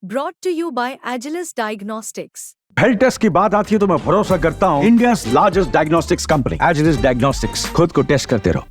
brought to you by Agilus Diagnostics. Health test की बात आती है तो मैं भरोसा करता हूँ India's largest diagnostics company Agilus Diagnostics. खुद को टेस्ट करते रहो।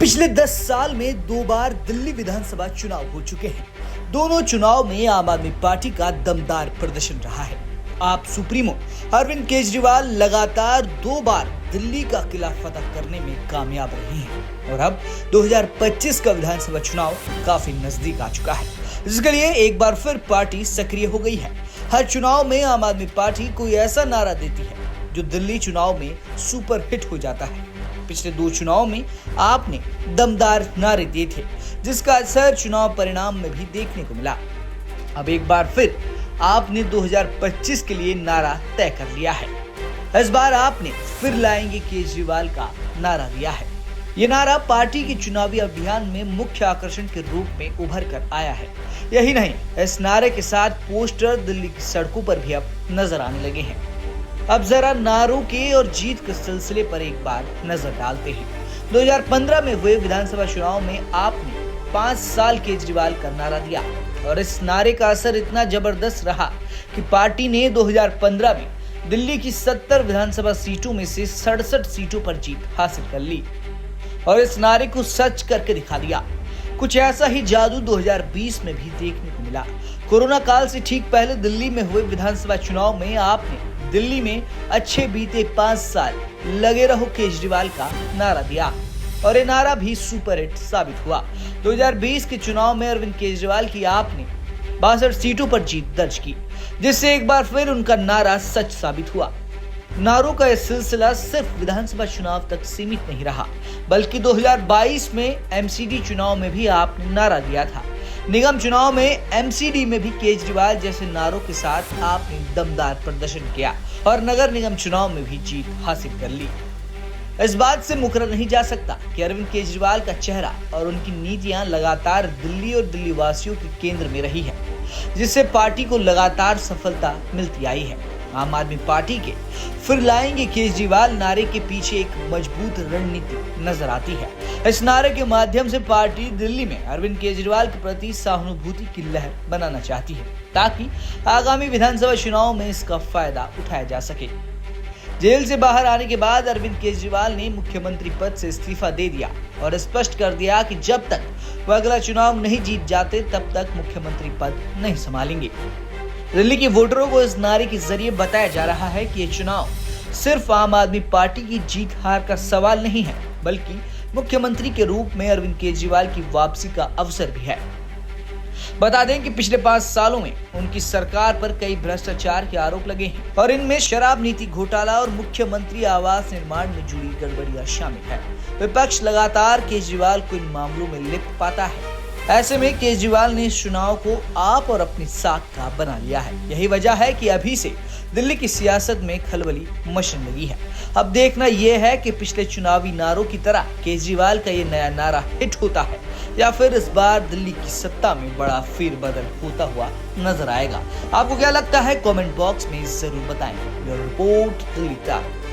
पिछले 10 साल में 2 बार दिल्ली विधानसभा चुनाव हो चुके हैं। दोनों चुनाव में आम आदमी पार्टी का दमदार प्रदर्शन रहा है। आप सुप्रीमो अरविंद केजरीवाल लगातार 2 बार दिल्ली का किला फतह करने में कामयाब रहे हैं और अब 2025 का विधानसभा चुनाव काफी नजदीक आ चुका है, जिसके लिए एक बार फिर पार्टी सक्रिय हो गई है। हर चुनाव में आम आदमी पार्टी कोई ऐसा नारा देती है जो दिल्ली चुनाव में सुपर हिट हो जाता है। पिछले 2 चुनाव में आपने दमदार नारे दिए थे, जिसका असर चुनाव परिणाम में भी देखने को मिला। अब एक बार फिर आपने 2025 के लिए नारा तय कर लिया है। इस बार आपने फिर लाएंगे केजरीवाल का नारा दिया है। ये नारा पार्टी के चुनावी अभियान में मुख्य आकर्षण के रूप में उभर कर आया है। यही नहीं, इस नारे के साथ पोस्टर दिल्ली की सड़कों पर भी अब नजर आने लगे हैं। अब जरा नारों के और जीत के सिलसिले पर एक बार नजर डालते हैं। 2015 में हुए विधानसभा चुनाव में आपने 5 साल केजरीवाल का नारा दिया और इस नारे का असर इतना जबरदस्त रहा कि पार्टी ने 2015 में दिल्ली की 70 विधानसभा सीटों में से 67 सीटों पर जीत हासिल कर ली और इस नारे को सच करके दिखा दिया। कुछ ऐसा ही जादू 2020 में भी देखने को मिला। कोरोना काल से ठीक पहले दिल्ली में हुए विधानसभा चुनाव में आपने दिल्ली में अच्छे बीते 5 साल लगे रहो केजरीवाल का नारा दिया और ये नारा भी सुपर हिट साबित हुआ। 2020 के चुनाव में अरविंद केजरीवाल की आपने 62 सीटों पर जीत दर्ज की, जिससे एक बार फिर उनका नारा सच साबित हुआ। नारों का यह सिलसिला सिर्फ विधानसभा चुनाव तक सीमित नहीं रहा, बल्कि 2022 में एमसीडी चुनाव में भी आपने नारा दिया था। निगम चुनाव में एमसीडी में भी केजरीवाल जैसे नारों के साथ आपने दमदार प्रदर्शन किया और नगर निगम चुनाव में भी जीत हासिल कर ली। इस बात से मुकर्रर नहीं जा सकता कि अरविंद केजरीवाल का चेहरा और उनकी नीतियां लगातार दिल्ली और दिल्ली वासियों के केंद्र में रही है, जिससे पार्टी को लगातार सफलता मिलती आई है। आम आदमी पार्टी के फिर लाएंगे केजरीवाल नारे के पीछे एक मजबूत रणनीति नजर आती है। इस नारे के माध्यम से पार्टी दिल्ली में अरविंद केजरीवाल के प्रति सहानुभूति की लहर बनाना चाहती है, ताकि आगामी विधानसभा चुनाव में इसका फायदा उठाया जा सके। जेल से बाहर आने के बाद अरविंद केजरीवाल ने मुख्यमंत्री पद से इस्तीफा दे दिया और स्पष्ट कर दिया कि जब तक वह अगला चुनाव नहीं जीत जाते तब तक मुख्यमंत्री पद नहीं संभालेंगे। दिल्ली के वोटरों को इस नारे के जरिए बताया जा रहा है कि ये चुनाव सिर्फ आम आदमी पार्टी की जीत हार का सवाल नहीं है, बल्कि मुख्यमंत्री के रूप में अरविंद केजरीवाल की वापसी का अवसर भी है। बता दें कि पिछले 5 सालों में उनकी सरकार पर कई भ्रष्टाचार के आरोप लगे हैं और इनमें शराब नीति घोटाला और मुख्यमंत्री आवास निर्माण में जुड़ी गड़बड़ियां शामिल है। विपक्ष लगातार केजरीवाल को इन मामलों में लिप्त पाता है। ऐसे में केजरीवाल ने इस चुनाव को आप और अपनी साख का बना लिया है। यही वजह है कि अभी से दिल्ली की सियासत में खलबली मचने लगी है। अब देखना यह है कि पिछले चुनावी नारों की तरह केजरीवाल का ये नया नारा हिट होता है या फिर इस बार दिल्ली की सत्ता में बड़ा फेरबदल होता हुआ नजर आएगा। आपको क्या लगता है? कमेंट बॉक्स में जरूर बताएं। रिपोर्ट दिल्ली तक।